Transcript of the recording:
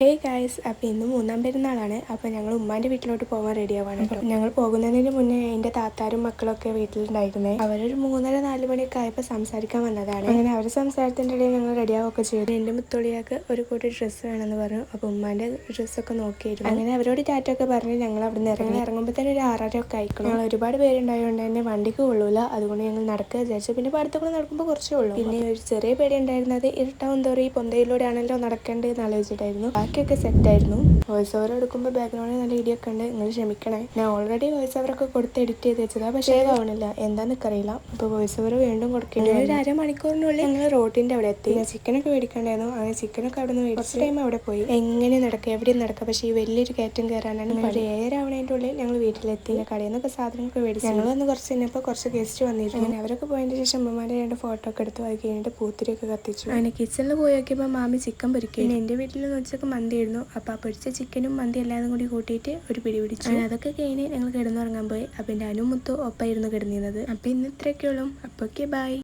Hey guys, അപ്പോൾ ഇന്ന് മൂന്നാം പെരുന്നാളാണ്. അപ്പോൾ ഞങ്ങൾ ഉമ്മാൻ്റെ വീട്ടിലോട്ട് പോകാൻ റെഡി ആവാണ് കേട്ടോ. ഞങ്ങൾ പോകുന്നതിന് മുന്നേ എൻ്റെ താത്താരും മക്കളൊക്കെ വീട്ടിലുണ്ടായിരുന്നേ. അവരൊരു 3:30-4 മണിയൊക്കെ ആയപ്പോൾ സംസാരിക്കാൻ വന്നതാണ്. അങ്ങനെ അവർ സംസാരത്തിൻ്റെ ഇടയിൽ ഞങ്ങൾ റെഡിയാവുകയൊക്കെ ചെയ്തു. എൻ്റെ മുത്തോളിയാൾക്ക് ഒരു കൂട്ടി ഡ്രസ്സ് വേണമെന്ന് പറഞ്ഞു. അപ്പോൾ ഉമ്മാൻ്റെ ഡ്രസ്സൊക്കെ നോക്കിയിരുന്നു. അങ്ങനെ അവരോട് ടാറ്റൊക്കെ പറഞ്ഞ് ഞങ്ങൾ അവിടെ നിന്ന് ഇറങ്ങുമ്പോൾ തന്നെ ഒരു 6:30 ഒക്കെ ആയിക്കണം. ഞങ്ങൾ ഒരുപാട് പേരുണ്ടായതുകൊണ്ട് തന്നെ വണ്ടിക്ക് കൊള്ളൂല. അതുകൊണ്ട് ഞങ്ങൾ നടക്കുക വിചാരിച്ചു. പിന്നെ അടുത്തുകൂടെ നടക്കുമ്പോൾ കുറച്ചേ ഉള്ളൂ. പിന്നെ ഒരു ചെറിയ പേടി ഉണ്ടായിരുന്നത് ഇരുട്ടാവും തോറും ഈ പൊന്തയിലൂടെയാണല്ലോ നടക്കേണ്ടതെന്ന് ആലോചിച്ചിട്ടായിരുന്നു. ബാക്കിയൊക്കെ സെറ്റായിരുന്നു. വോയിസ് ഓവർ എടുക്കുമ്പോൾ ബാക്ക്ഗ്രൗണ്ടിൽ നല്ല ഇടിയൊക്കെ ഉണ്ട്. നിങ്ങൾ ക്ഷമിക്കണേ. ഞാൻ ഓൾറെഡി വോയിസ് ഓവറൊക്കെ കൊടുത്ത് എഡിറ്റ് ചെയ്ത് വെച്ചതാണ്. പക്ഷേ ആവണില്ല, എന്താണെന്ന് അറിയില്ല. അപ്പോൾ വോയിസ് ഓവർ വീണ്ടും കൊടുക്കേണ്ടി ഒരു 1/2 മണിക്കൂറിനുള്ളിൽ ഞങ്ങൾ റോഡിൻ്റെ അവിടെ എത്തി. ഞാൻ ചിക്കനൊക്കെ മേടിക്കണ്ടായിരുന്നു. അങ്ങനെ ചിക്കനൊക്കെ അവിടെ നിന്ന് മേടിച്ച് ടൈം അവിടെ പോയി. എങ്ങനെ നടക്കുക, എവിടെയും നടക്കുക. പക്ഷേ ഈ വലിയൊരു കയറ്റം കയറാനാണ്. ഒരു 7:00 ഉള്ളിൽ ഞങ്ങൾ വീട്ടിലെത്തി. കടയിൽ നിന്നൊക്കെ സാധനമൊക്കെ മേടിച്ചു. ഞങ്ങൾ വന്ന് കുറച്ച് കഴിഞ്ഞപ്പോൾ കുറച്ച് ഗസ്റ്റ് വന്നിരുന്നു. അങ്ങനെ അവരൊക്കെ പോയതിന് ശേഷം അമ്മമാരെ 2 ഫോട്ടോ ഒക്കെ എടുത്തു. അത് കഴിഞ്ഞിട്ട് പൂത്തിരിയൊക്കെ കത്തിച്ചു. അങ്ങനെ കിച്ചണിൽ പോയി നോക്കിയപ്പോൾ മാമി ചിക്കൻ പൊരിക്കും. പിന്നെ എൻ്റെ വീട്ടിൽ നിന്ന് ഉച്ചക്ക് മന്തിയായിരുന്നു. അപ്പോൾ ആ പൊരിച്ച ചിക്കനും മന്തി എല്ലാതും കൂടി കൂട്ടിയിട്ട് ഒരു പിടി പിടിച്ചു. അതൊക്കെ കഴിഞ്ഞ് ഞങ്ങൾ കിടന്നുറങ്ങാൻ പോയി. അപ്പം എൻ്റെ അനുമുത്തു ഒപ്പമായിരുന്നു കിടന്നിരുന്നത്. അപ്പോൾ ഇന്ന് ഇത്രയൊക്കെ ഉള്ളൂ. അപ്പോൾ ഓക്കെ, ബൈ.